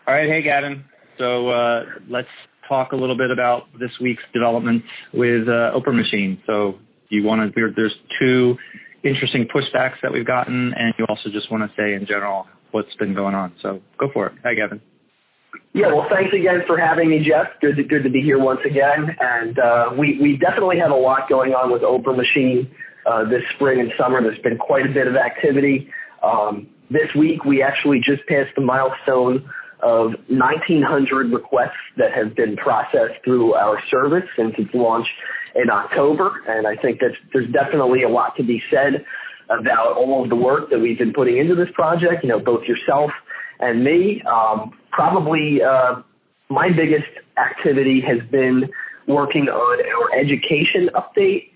All right. Hey, Gavin. So let's talk a little bit about this week's developments with OPRAmachine. So there's two interesting pushbacks that we've gotten, and you also just want to say in general what's been going on. So go for it. Hi, Gavin. Yeah, well, thanks again for having me, Jeff. Good to be here once again. And we definitely have a lot going on with OPRAmachine this spring and summer. There's been quite a bit of activity. This week, we actually just passed the milestone of 1,900 requests that have been processed through our service since its launch in October. And I think that there's definitely a lot to be said about all of the work that we've been putting into this project, both yourself and me. Probably my biggest activity has been working on our education update.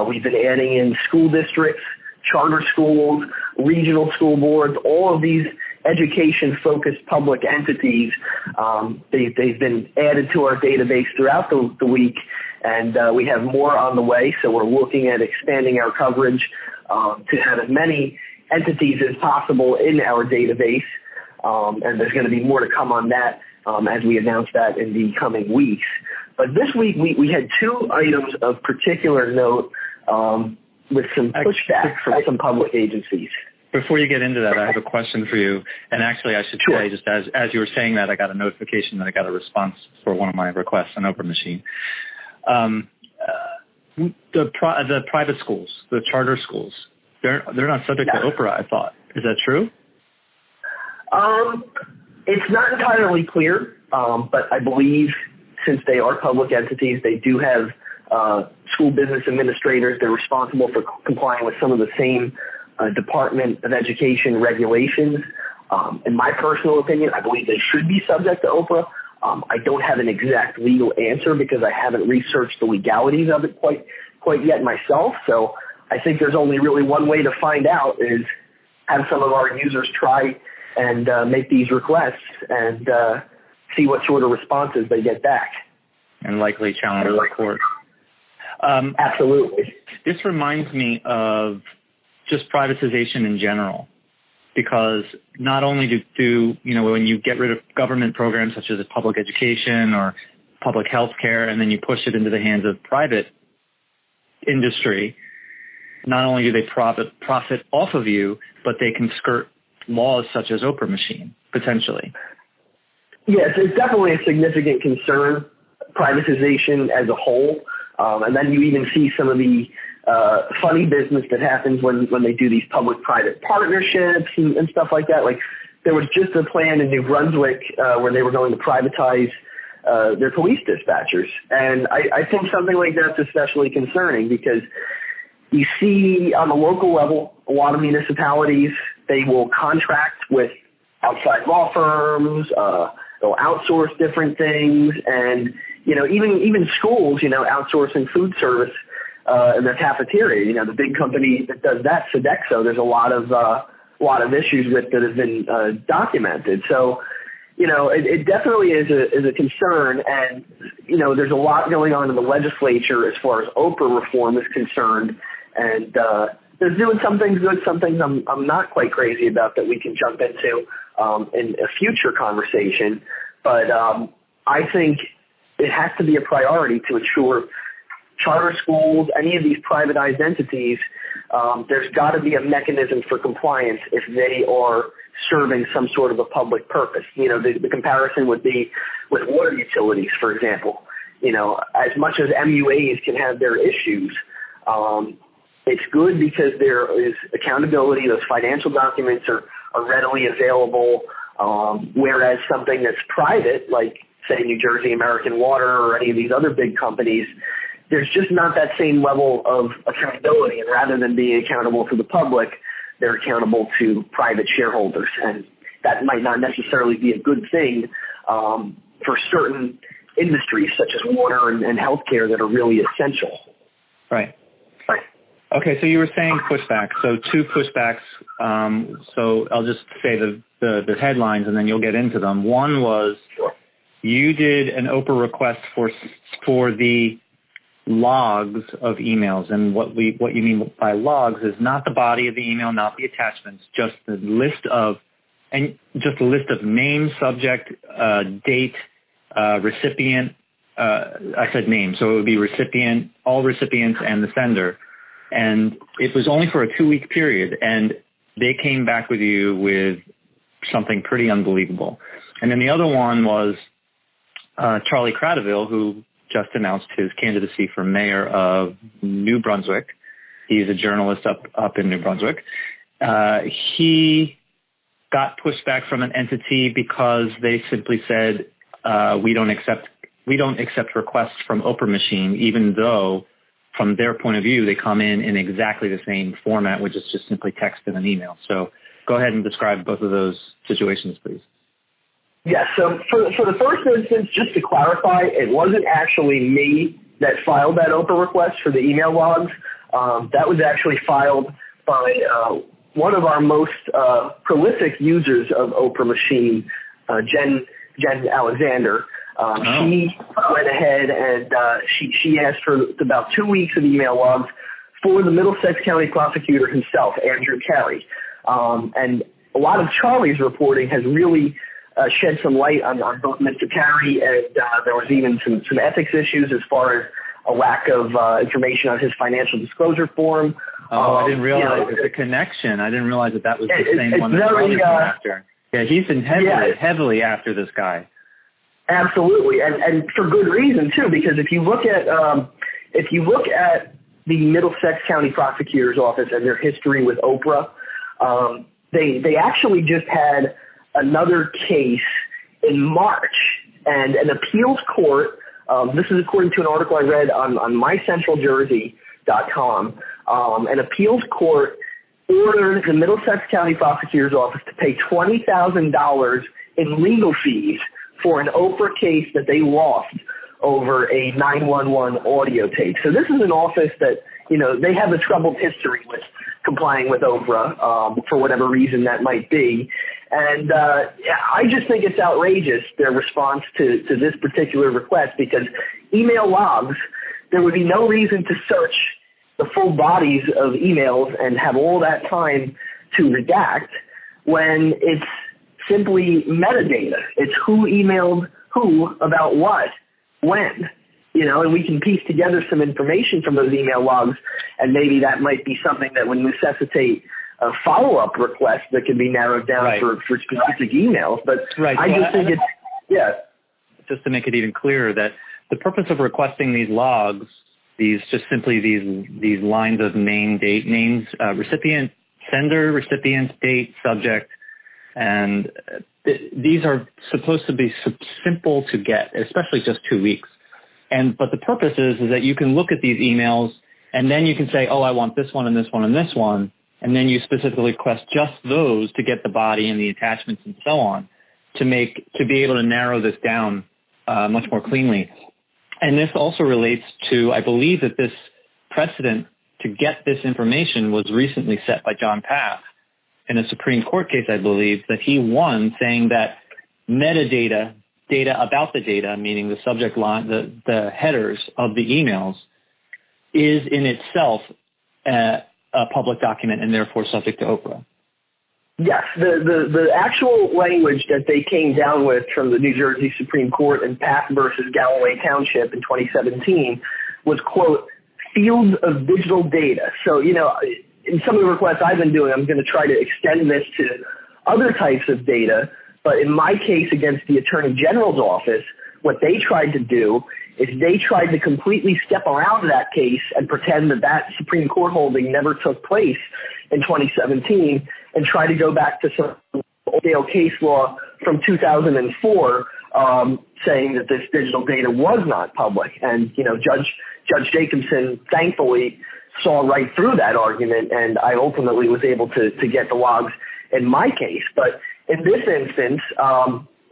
We've been adding in school districts, charter schools, regional school boards, all of these education-focused public entities. They've been added to our database throughout the week, and we have more on the way. So we're looking at expanding our coverage to have as many entities as possible in our database. And there's going to be more to come on that as we announce that in the coming weeks. But this week we had two items of particular note with some pushback from some public agencies. Before you get into that, I have a question for you. And actually, I should say, just as you were saying that, I got a notification that I got a response for one of my requests on OPRAmachine. The private schools, the charter schools, they're not subject to OPRA, I thought. Is that true? It's not entirely clear, but I believe since they are public entities, they do have school business administrators. They're responsible for complying with some of the same Department of Education regulations. In my personal opinion, I believe they should be subject to OPRA. I don't have an exact legal answer because I haven't researched the legalities of it quite yet myself. So I think there's only really one way to find out is have some of our users try and make these requests and see what sort of responses they get back. And likely challenge the court. Absolutely. This reminds me of just privatization in general, because not only do when you get rid of government programs such as public education or public health care and then you push it into the hands of private industry, not only do they profit off of you, but they can skirt laws such as OPRAmachine, potentially. Yes, it's definitely a significant concern, privatization as a whole. And then you even see some of the funny business that happens when they do these public-private partnerships and stuff like that. Like there was just a plan in New Brunswick where they were going to privatize their police dispatchers. And I think something like that's especially concerning because you see on the local level, a lot of municipalities, they will contract with outside law firms, they'll outsource different things, and even schools, outsourcing food service in their cafeteria. The big company that does that, Sodexo, there's a lot of issues with that have been documented. So, it definitely is a concern, and there's a lot going on in the legislature as far as OPRA reform is concerned, and they're doing some things good, some things I'm not quite crazy about that we can jump into in a future conversation. But I think it has to be a priority to ensure charter schools, any of these privatized entities, there's got to be a mechanism for compliance if they are serving some sort of a public purpose. The comparison would be with water utilities, for example. As much as MUAs can have their issues, it's good because there is accountability. Those financial documents are readily available, whereas something that's private, like, say, New Jersey American Water or any of these other big companies, there's just not that same level of accountability. And rather than being accountable to the public, they're accountable to private shareholders. And that might not necessarily be a good thing for certain industries such as water and healthcare that are really essential. Right. Okay, so you were saying pushback. So two pushbacks. So I'll just say the headlines and then you'll get into them. One was you did an OPRA request for the logs of emails, and what you mean by logs is not the body of the email, not the attachments, just the list of and just a list of name, subject, date, recipient. I said name, so it would be recipient, all recipients, and the sender. And it was only for a 2-week period, and they came back with you with something pretty unbelievable. And then the other one was Charlie Cradaville, who just announced his candidacy for mayor of New Brunswick. He's a journalist up in New Brunswick. He got pushback from an entity because they simply said, we don't accept requests from OPRAmachine, even though from their point of view, they come in exactly the same format, which is just simply text and an email. So go ahead and describe both of those situations, please. Yeah, so for the first instance, just to clarify, it wasn't actually me that filed that OPRA request for the email logs. That was actually filed by one of our most prolific users of OPRAmachine, Jen Alexander. She went ahead and she asked for about 2 weeks of email logs for the Middlesex County prosecutor himself, Andrew Carey. And a lot of Charlie's reporting has really shed some light on both Mr. Carey, and there was even some ethics issues as far as a lack of information on his financial disclosure form. I didn't realize the connection. I didn't realize that was the same one that Charlie came after. Yeah, he's been heavily after this guy. Absolutely, and for good reason too. Because if you look at the Middlesex County Prosecutor's Office and their history with OPRA, they actually just had another case in March, and an appeals court. This is according to an article I read on mycentraljersey.com. An appeals court ordered the Middlesex County Prosecutor's Office to pay $20,000 in legal fees for an OPRA case that they lost over a 911 audio tape. So this is an office that, they have a troubled history with complying with OPRA for whatever reason that might be. And I just think it's outrageous, their response to this particular request, because email logs, there would be no reason to search the full bodies of emails and have all that time to redact when it's simply metadata. It's who emailed who about what, when, and we can piece together some information from those email logs, and maybe that might be something that would necessitate a follow-up request that can be narrowed down for specific emaines. But I just think just to make it even clearer, that the purpose of requesting these logs, these lines of name, date, names, recipient, sender, recipient, date, subject, and these are supposed to be simple to get, especially just 2 weeks. But the purpose is that you can look at these emails, and then you can say, I want this one and this one and this one, and then you specifically request just those to get the body and the attachments and so on to be able to narrow this down much more cleanly. And this also relates to, I believe that this precedent to get this information was recently set by John Paff in a Supreme Court case, I believe, that he won, saying that metadata, data about the data, meaning the subject line, the headers of the emails, is in itself a public document and therefore subject to OPRA. Yes, the actual language that they came down with from the New Jersey Supreme Court in Paff versus Galloway Township in 2017 was, quote, fields of digital data. So, in some of the requests I've been doing, I'm going to try to extend this to other types of data. But in my case against the Attorney General's office, what they tried to do is they tried to completely step around that case and pretend that Supreme Court holding never took place in 2017 and try to go back to some old case law from 2004 saying that this digital data was not public. And, Judge Jacobson thankfully saw right through that argument, and I ultimately was able to get the logs in my case. But in this instance,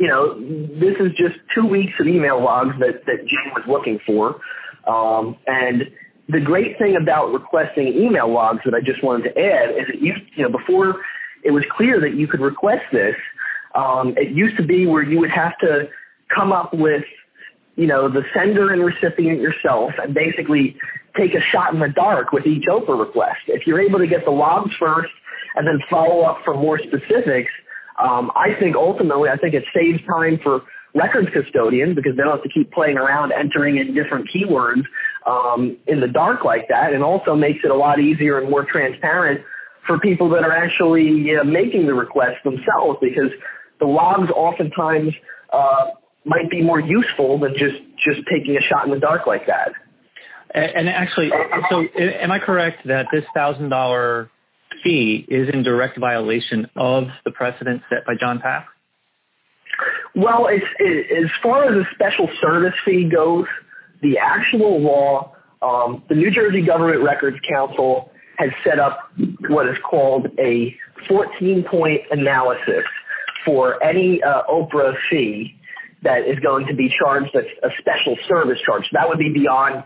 this is just 2 weeks of email logs that Jane was looking for. And the great thing about requesting email logs that I just wanted to add is that before it was clear that you could request this, it used to be where you would have to come up with, the sender and recipient yourself and basically take a shot in the dark with each OPRA request. If you're able to get the logs first and then follow up for more specifics, I think ultimately, it saves time for records custodians because they don't have to keep playing around entering in different keywords in the dark like that, and also makes it a lot easier and more transparent for people that are actually making the request themselves, because the logs oftentimes might be more useful than just taking a shot in the dark like that. And actually, so am I correct that this $1,000 fee is in direct violation of the precedent set by John Paff? Well, as far as a special service fee goes, the actual law, the New Jersey Government Records Council has set up what is called a 14-point analysis for any OPRA fee that is going to be charged as a special service charge. That would be beyond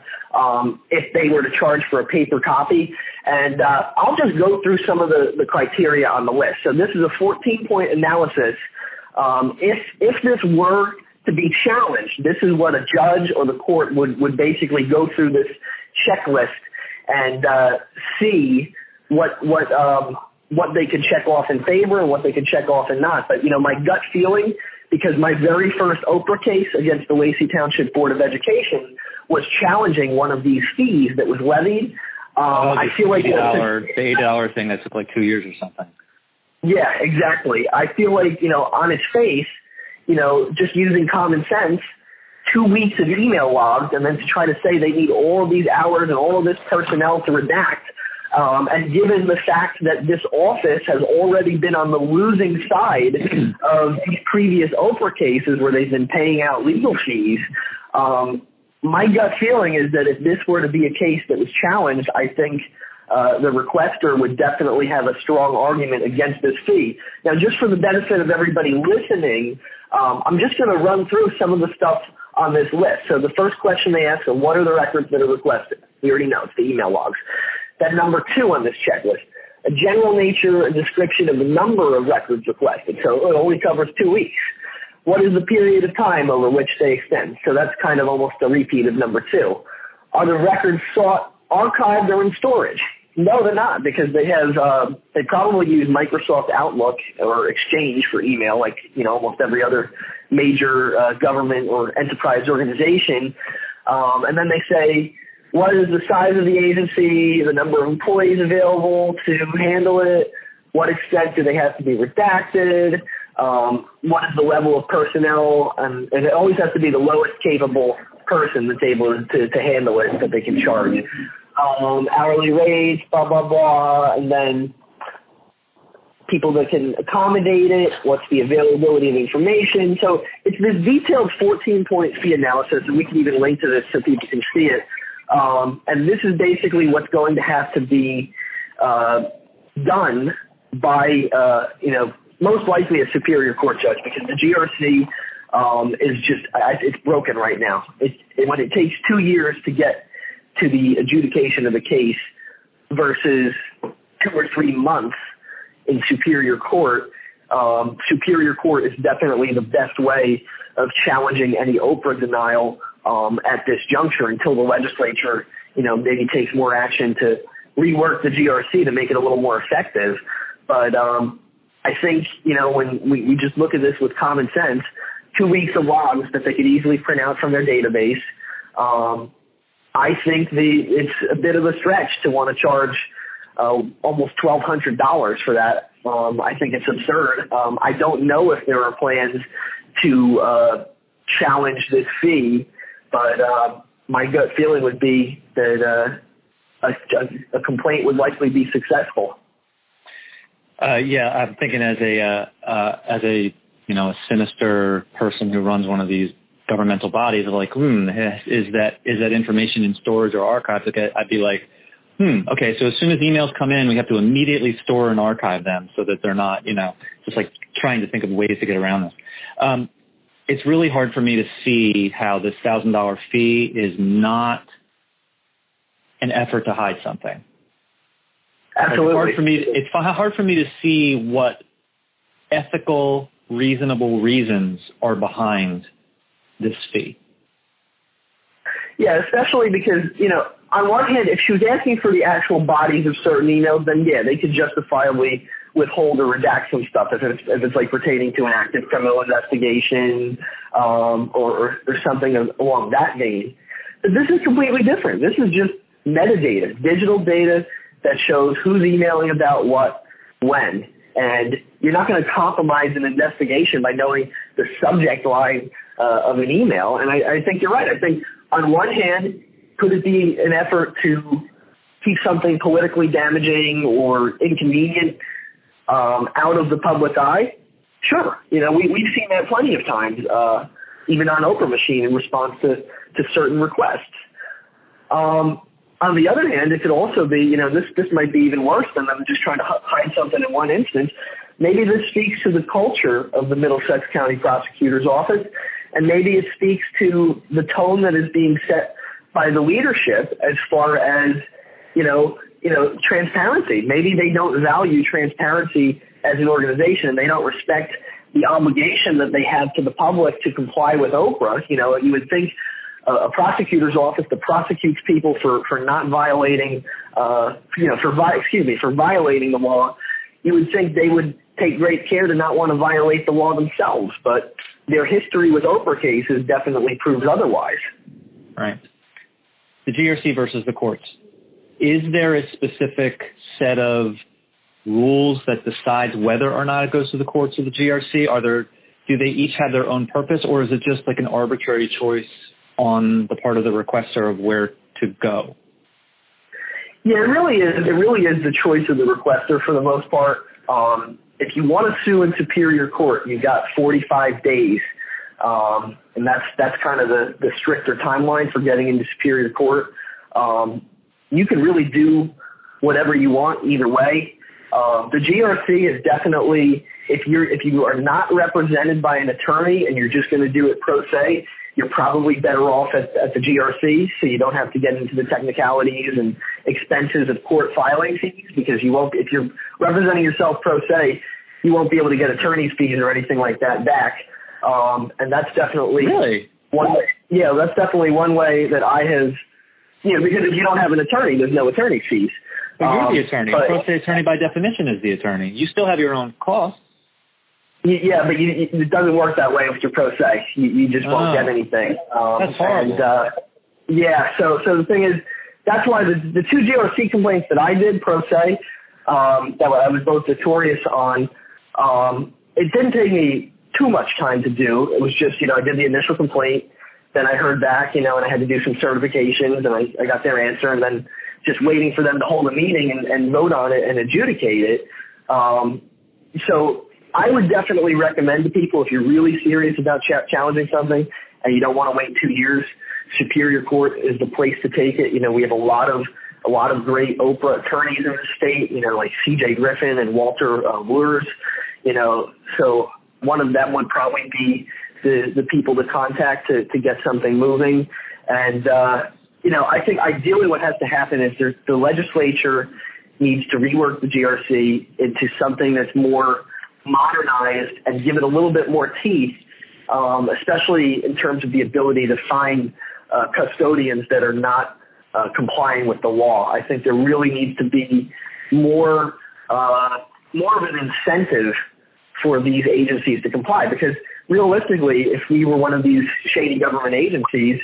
if they were to charge for a paper copy. And I'll just go through some of the criteria on the list. So this is a 14-point analysis. If this were to be challenged, this is what a judge or the court would basically go through this checklist and see what they could check off in favor and what they could check off and not. But, my gut feeling, because my very first OPRA case against the Lacey Township Board of Education was challenging one of these fees that was levied. I feel like the $8 thing that took like 2 years or something. Yeah, exactly. I feel like, on its face, just using common sense, 2 weeks of email logs and then to try to say they need all of these hours and all of this personnel to redact. And given the fact that this office has already been on the losing side of these previous OPRA cases where they've been paying out legal fees, my gut feeling is that if this were to be a case that was challenged, I think the requester would definitely have a strong argument against this fee. Now, just for the benefit of everybody listening, I'm just going to run through some of the stuff on this list. So the first question they ask is, what are the records that are requested? We already know it's the email logs. Then number 2 on this checklist, a general nature and description of the number of records requested. So it only covers 2 weeks. What is the period of time over which they extend? So that's kind of almost a repeat of number 2. Are the records sought archived or in storage? No, they're not, because they probably use Microsoft Outlook or Exchange for email, like, almost every other major government or enterprise organization. And then they say, what is the size of the agency, the number of employees available to handle it? What extent do they have to be redacted? What is the level of personnel? And it always has to be the lowest capable person that's able to handle it that they can charge. Hourly rates, blah, blah, blah, and then people that can accommodate it, what's the availability of information. So it's this detailed 14-point fee analysis, and we can even link to this so people can see it. And this is basically what's going to have to be done by, most likely a superior court judge, because the GRC is just, it's broken right now. When it takes 2 years to get to the adjudication of the case versus 2 or 3 months in superior court, superior court is definitely the best way of challenging any OPRA denial at this juncture until the legislature, maybe takes more action to rework the GRC to make it a little more effective. But I think, when we just look at this with common sense, 2 weeks of logs that they could easily print out from their database, I think it's a bit of a stretch to want to charge almost $1,200 for that. I think it's absurd. I don't know if there are plans to challenge this fee, but my gut feeling would be that a complaint would likely be successful. Yeah, I'm thinking as a sinister person who runs one of these governmental bodies, like, is that information in storage or archived? Okay, I'd be like, okay, so as soon as emails come in, we have to immediately store and archive them so that they're not, just like trying to think of ways to get around this. It's really hard for me to see how this $1,000 fee is not an effort to hide something. Absolutely. It's hard for me to see what ethical, reasonable reasons are behind this fee. Yeah, especially because, on one hand, if she was asking for the actual bodies of certain emails, then yeah, they could justifiably withhold or redact some stuff if it's like pertaining to an active criminal investigation or something along that vein. But this is completely different. This is just metadata, digital data that shows who's emailing about what, when. And you're not going to compromise an investigation by knowing the subject line of an email. And I think you're right. I think on one hand, could it be an effort to keep something politically damaging or inconvenient out of the public eye? Sure. We've seen that plenty of times, even on OPRAmachine in response to certain requests. On the other hand, it could also be, this might be even worse than them just trying to hide something in one instance. Maybe this speaks to the culture of the Middlesex County Prosecutor's Office, and maybe it speaks to the tone that is being set by the leadership as far as, transparency. Maybe they don't value transparency as an organization, and they don't respect the obligation that they have to the public to comply with OPRA. You would think a prosecutor's office that prosecutes people for not violating, for violating the law, you would think they would take great care to not want to violate the law themselves. But their history with OPRA cases definitely proves otherwise. Right. The GRC versus the courts. Is there a specific set of rules that decides whether or not it goes to the courts or the GRC? Do they each have their own purpose, or is it just like an arbitrary choice on the part of the requester of where to go? Yeah, it really is. It really is the choice of the requester for the most part. If you want to sue in Superior Court, you've got 45 days, and that's kind of the stricter timeline for getting into Superior Court. You can really do whatever you want either way. The GRC is definitely, if you are not represented by an attorney and you're just going to do it pro se, you're probably better off at the GRC, so you don't have to get into the technicalities and expenses of court filing fees, because you won't, if you're representing yourself pro se, you won't be able to get attorney's fees or anything like that back. And that's definitely one way. Yeah, that's definitely one way that I have, because if you don't have an attorney, there's no attorney's fees. But you're the attorney. A pro se attorney by definition is the attorney. You still have your own costs. Yeah, but it doesn't work that way with your pro se. You just won't get anything. That's horrible. And, so the thing is, that's why the two GRC complaints that I did pro se, that I was both victorious on, it didn't take me too much time to do. It was just, I did the initial complaint, then I heard back, and I had to do some certifications, and I got their answer, and then just waiting for them to hold a meeting and vote on it and adjudicate it. So I would definitely recommend to people, if you're really serious about challenging something and you don't want to wait 2 years, Superior Court is the place to take it. We have a lot of great OPRA attorneys in the state, like C.J. Griffin and Walter Wurs, so one of them would probably be the people to contact to get something moving. And, I think ideally what has to happen is the legislature needs to rework the GRC into something that's more modernized and give it a little bit more teeth, especially in terms of the ability to find custodians that are not complying with the law. I think there really needs to be more of an incentive for these agencies to comply, because realistically, if we were one of these shady government agencies,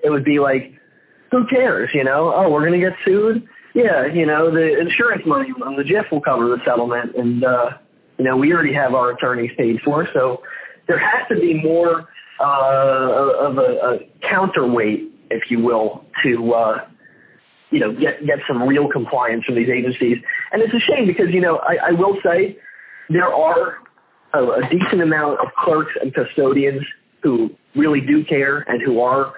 it would be like, who cares, Oh, we're going to get sued? Yeah, the insurance money on the JIF will cover the settlement, and we already have our attorneys paid for, so there has to be more of a counterweight, if you will, to get some real compliance from these agencies. And it's a shame because I will say there are a decent amount of clerks and custodians who really do care and who are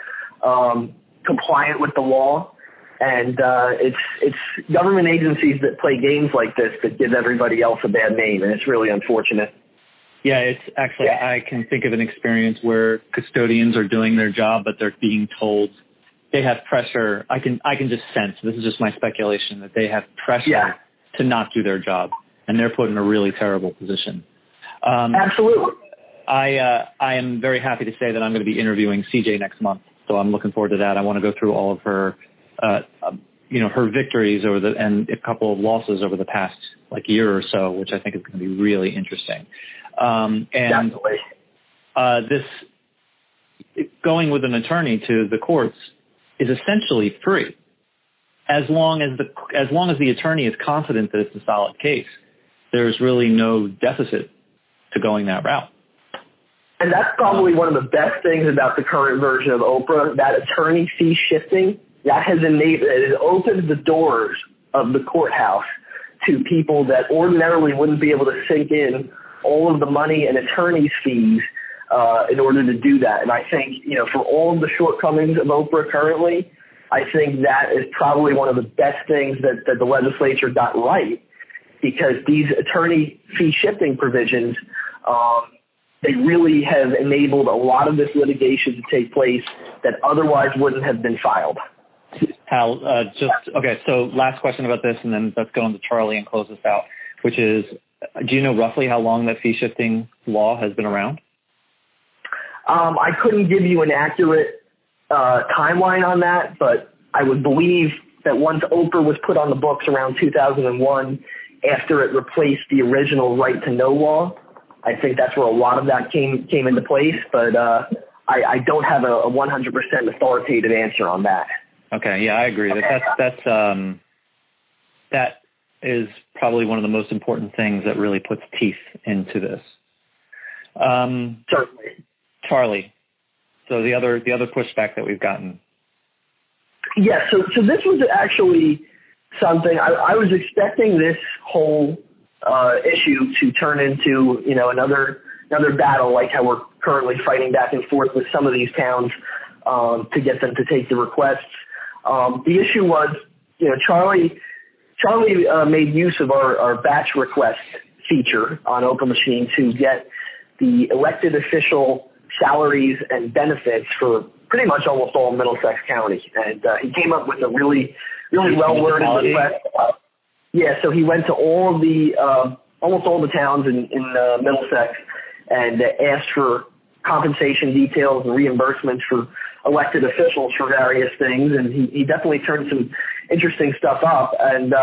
compliant with the law. And it's government agencies that play games like this that give everybody else a bad name, and it's really unfortunate. Yeah, it's actually, I can think of an experience where custodians are doing their job, but they're being told they have pressure. I can just sense, this is just my speculation, that they have pressure to not do their job, and they're put in a really terrible position. Absolutely. I am very happy to say that I'm going to be interviewing CJ next month, so I'm looking forward to that. I want to go through all of her her victories and a couple of losses over the past year or so, which I think is going to be really interesting. And Definitely. This going with an attorney to the courts is essentially free, as long as the attorney is confident that it's a solid case. There's really no deficit to going that route. And that's probably one of the best things about the current version of OPRA, that attorney fee shifting, that has enabled, it opened the doors of the courthouse to people that ordinarily wouldn't be able to sink in all of the money and attorney's fees in order to do that. And I think, for all of the shortcomings of OPRA currently, I think that is probably one of the best things that the legislature got right, because these attorney fee shifting provisions, they really have enabled a lot of this litigation to take place that otherwise wouldn't have been filed. Hal, so last question about this, and then let's go on to Charlie and close this out, which is, do you know roughly how long that fee shifting law has been around? I couldn't give you an accurate timeline on that, but I would believe that once OPRA was put on the books around 2001, after it replaced the original right to know law, I think that's where a lot of that came into place, but I don't have a 100% authoritative answer on that. Okay, yeah, I agree. That is probably one of the most important things that really puts teeth into this. Certainly. Charlie, so the other pushback that we've gotten. Yeah, so this was actually something I was expecting this whole issue to turn into, another battle, like how we're currently fighting back and forth with some of these towns to get them to take the requests. The issue was, Charlie made use of our batch request feature on OPRAmachine to get the elected official salaries and benefits for pretty much almost all Middlesex County. And he came up with a really well-worded request. So he went to all of the almost all the towns in Middlesex and asked for compensation details and reimbursements for elected officials for various things, and he definitely turned some interesting stuff up. And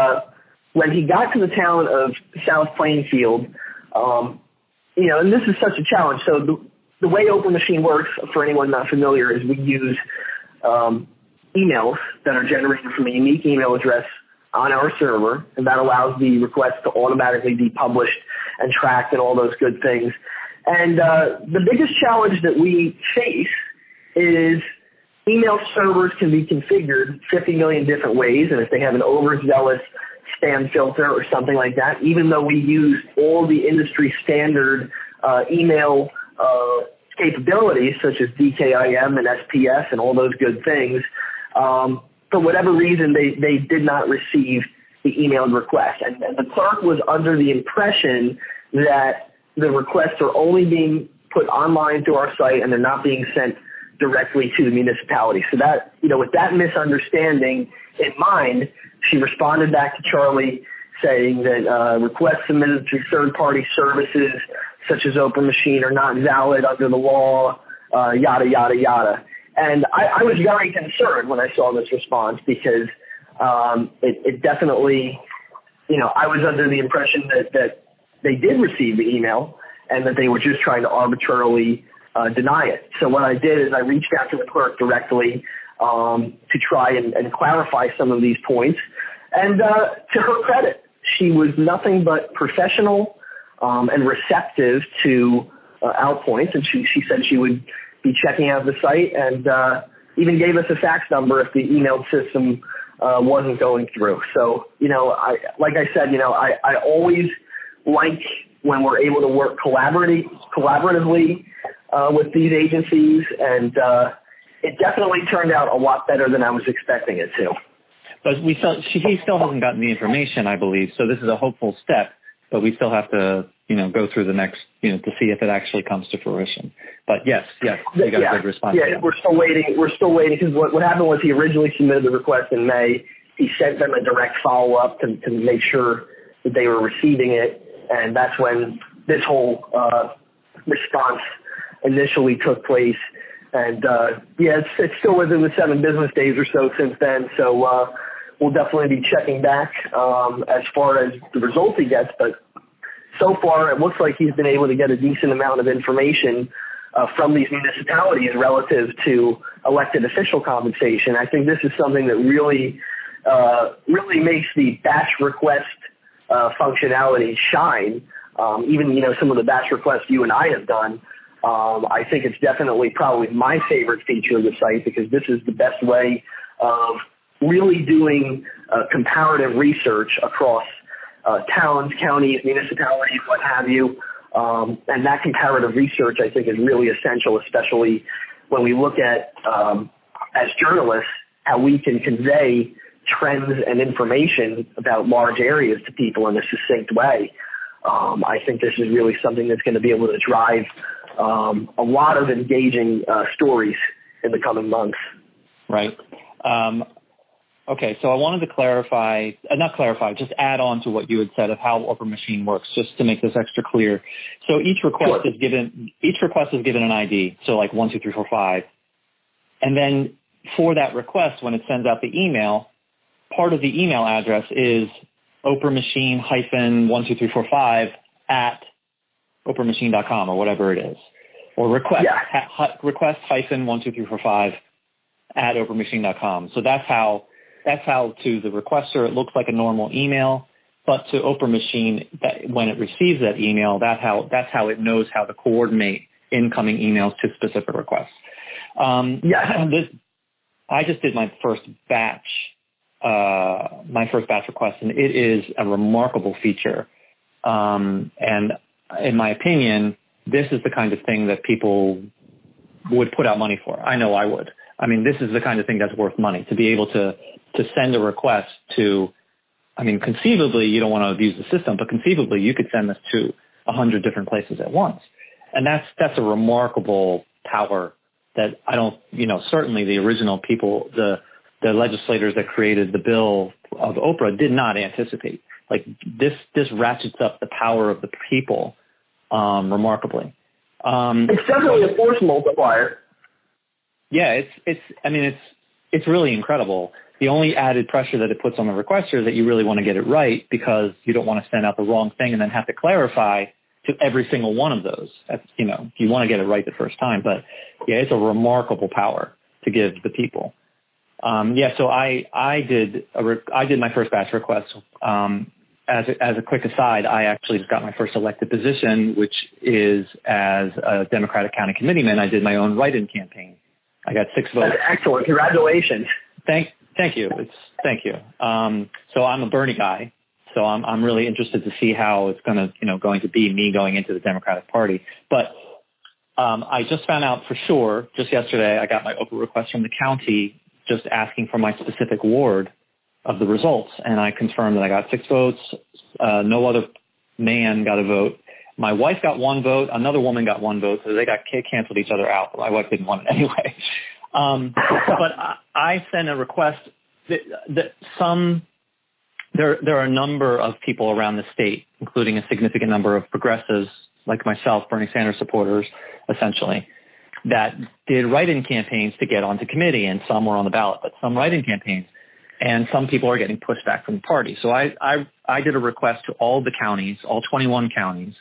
when he got to the town of South Plainfield, and this is such a challenge. So the way OPRAmachine works, for anyone not familiar, is we use emails that are generated from a unique email address on our server, and that allows the request to automatically be published and tracked and all those good things. And the biggest challenge that we face is email servers can be configured 50 million different ways, and if they have an overzealous spam filter or something like that, even though we use all the industry standard email capabilities such as DKIM and SPS and all those good things, for whatever reason, they did not receive the emailed request. And the clerk was under the impression that the requests are only being put online to our site and they're not being sent directly to the municipality. So that, with that misunderstanding in mind, she responded back to Charlie saying that requests submitted through third-party services such as OPRAmachine are not valid under the law, yada, yada, yada. And I was very concerned when I saw this response because it definitely, I was under the impression that they did receive the email and that they were just trying to arbitrarily deny it. So what I did is I reached out to the clerk directly to try and clarify some of these points. And to her credit, she was nothing but professional and receptive to our points. And she said she would be checking out the site and even gave us a fax number if the emailed system wasn't going through. So, like I said, I always like when we're able to work collaboratively with these agencies, and it definitely turned out a lot better than I was expecting it to. But he still hasn't gotten the information, I believe, so this is a hopeful step, but we still have to, go through the next, to see if it actually comes to fruition. But yes, you got a good response. Yeah, we're still waiting because what happened was he originally submitted the request in May. He sent them a direct follow-up to make sure that they were receiving it, and that's when this whole response initially took place. And it's still within the 7 business days or so since then. So we'll definitely be checking back as far as the results he gets. But so far, it looks like he's been able to get a decent amount of information from these municipalities relative to elected official compensation. I think this is something that really makes the batch request functionality shine. Even, some of the batch requests you and I have done, I think it's definitely probably my favorite feature of the site, because this is the best way of really doing comparative research across towns, counties, municipalities, what have you. And that comparative research, I think, is really essential, especially when we look at, as journalists, how we can convey trends and information about large areas to people in a succinct way. I think this is really something that's going to be able to drive a lot of engaging stories in the coming months. Right. Okay, so I wanted to just add on to what you had said of how OPRAmachine works, just to make this extra clear. So each request is given an ID, so like 1, 2, 3, 4, 5, and then for that request, when it sends out the email, part of the email address is OPRAmachine -12345 at OPRAmachine.com or whatever it is, or request -12345 at OPRAmachine.com. So that's how to the requester it looks like a normal email, but to OPRAmachine, that when it receives that email, that's how it knows how to coordinate incoming emails to specific requests. I just did my first batch request, and it is a remarkable feature. And in my opinion, this is the kind of thing that people would put out money for. I know I would. I mean, this is the kind of thing that's worth money, to be able to send a request to, I mean, conceivably, you don't want to abuse the system, but conceivably you could send this to 100 different places at once. And that's a remarkable power that I don't, certainly the original people, the legislators that created the bill of OPRA did not anticipate. Like this ratchets up the power of the people remarkably. It's definitely a force multiplier. Yeah, it's really incredible. The only added pressure that it puts on the requester is that you really want to get it right, because you don't want to send out the wrong thing and then have to clarify to every single one of those. That's, you want to get it right the first time. But yeah, it's a remarkable power to give the people. So I did my first batch request. As a quick aside, I actually just got my first elected position, which is as a Democratic County Committeeman. I did my own write-in campaign. I got 6 votes. That's excellent. Congratulations. Thank you. Thank you. So I'm a Bernie guy. So I'm really interested to see how it's going to be me going into the Democratic Party. But I just found out for sure just yesterday. I got my OPRA request from the county, just asking for my specific ward of the results, and I confirmed that I got 6 votes. No other man got a vote. My wife got 1 vote. Another woman got 1 vote, so they got canceled each other out. My wife didn't want it anyway. But I sent a request there are a number of people around the state, including a significant number of progressives like myself, Bernie Sanders supporters, essentially, that did write-in campaigns to get onto committee, and some were on the ballot, but some write-in campaigns. And some people are getting pushed back from the party. So I did a request to all the counties, all 21 counties,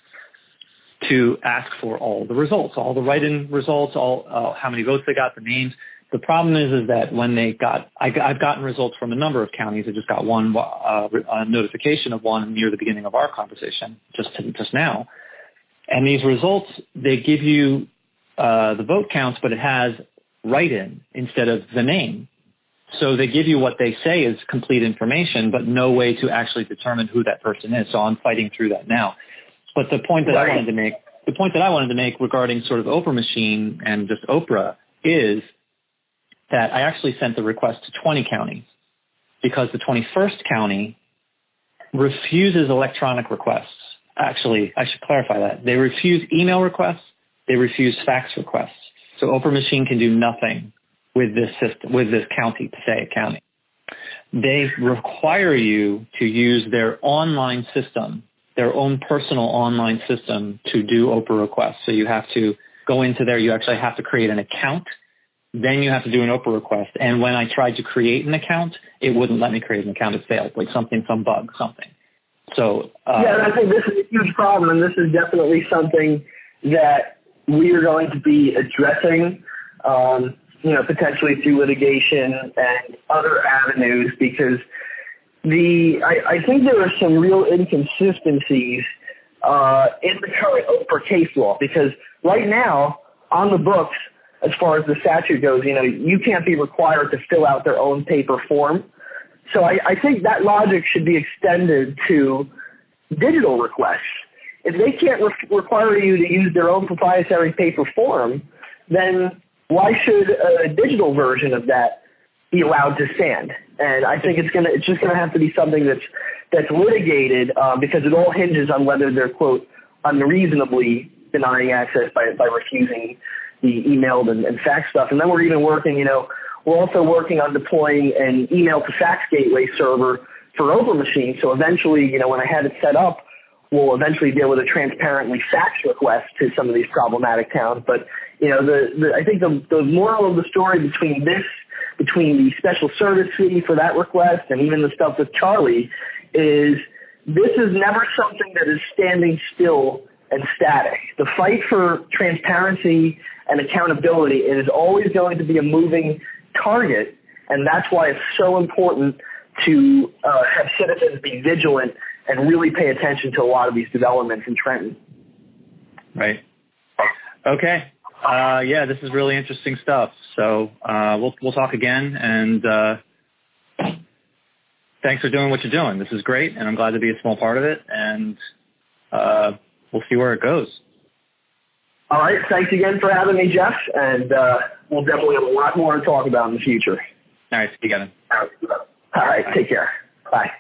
to ask for all the results, all the write-in results, all how many votes they got, the names. The problem is that when I've gotten results from a number of counties. I just got one a notification of one near the beginning of our conversation, just now. And these results, they give you the vote counts, but it has write-in instead of the name. So they give you what they say is complete information, but no way to actually determine who that person is. So I'm fighting through that now. But the point that I wanted to make regarding sort of OPRAmachine and just OPRA is that I actually sent the request to 20 counties, because the 21st county refuses electronic requests. Actually, I should clarify that. They refuse email requests. They refuse fax requests. So OPRAmachine can do nothing with this system, with this county, Passaic County. They require you to use their online system, their own personal online system, to do OPRA requests. So you have to go into there. You actually have to create an account then you have to do an OPRA request. And when I tried to create an account, it wouldn't let me create an account. It failed, like some bug, something. So yeah, and I think this is a huge problem, and this is definitely something that we are going to be addressing, potentially through litigation and other avenues, because I think there are some real inconsistencies in the current OPRA case law, because right now on the books, as far as the statute goes, you can't be required to fill out their own paper form. So I think that logic should be extended to digital requests. If they can't require you to use their own proprietary paper form, then why should a digital version of that be allowed to stand? And I think it's just gonna have to be something that's litigated because it all hinges on whether they're, quote, unreasonably denying access by refusing the emailed and fax stuff. And then we're even working, we're also working on deploying an email to fax gateway server for OPRAmachine. So eventually, when I have it set up, we'll eventually be able to transparently fax requests to some of these problematic towns. But, I think the moral of the story between the special service fee for that request and even the stuff with Charlie is this is never something that is standing still and static. The fight for transparency and accountability is always going to be a moving target, and that's why it's so important to have citizens be vigilant and really pay attention to a lot of these developments in Trenton. Right. Okay. Yeah, this is really interesting stuff. So we'll talk again, and thanks for doing what you're doing. This is great, and I'm glad to be a small part of it, and we'll see where it goes. All right. Thanks again for having me, Jeff, and we'll definitely have a lot more to talk about in the future. All right. See you, Gavin. All right. Take care. Bye.